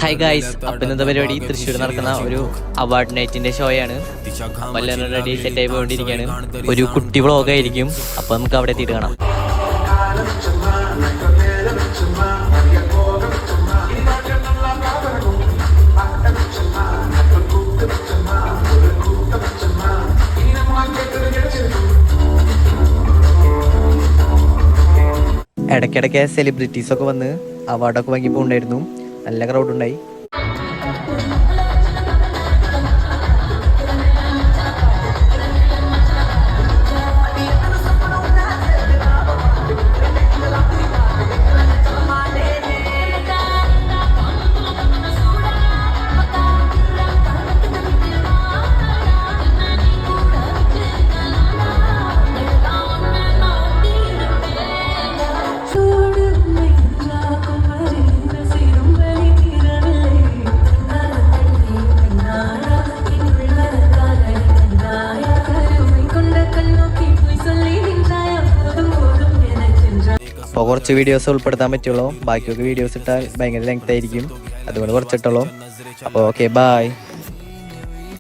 Hi guys, അപ്പം ഇന്നത്തെ പരിപാടി തൃശ്ശൂർ നടക്കുന്ന ഒരു അവാർഡ് നൈറ്റിന്റെ ഷോയാണ്. എല്ലാവരും റെഡി സെറ്റ് ആയി പോയിക്കൊണ്ടിരിക്കുകയാണ്. ഒരു കുട്ടി വ്ളോഗായിരിക്കും. അപ്പോൾ നമുക്ക് അവിടെ എത്തിയിട്ട് കാണാം. ഇടയ്ക്കിടയ്ക്ക് സെലിബ്രിറ്റീസൊക്കെ വന്ന് അവാർഡൊക്കെ വാങ്ങി പോകുന്നുണ്ടായിരുന്നു. നല്ല ക്രൗഡുണ്ടായി. അപ്പോൾ കുറച്ച് വീഡിയോസ് ഉൾപ്പെടുത്താൻ പറ്റുള്ളൂ. ബാക്കിയൊക്കെ വീഡിയോസ് ഇട്ടാൽ ഭയങ്കര ലെങ്ത് ആയിരിക്കും. അതുകൊണ്ട് കുറച്ചിട്ടുള്ളൂ. അപ്പോൾ ഓക്കെ, ബൈ.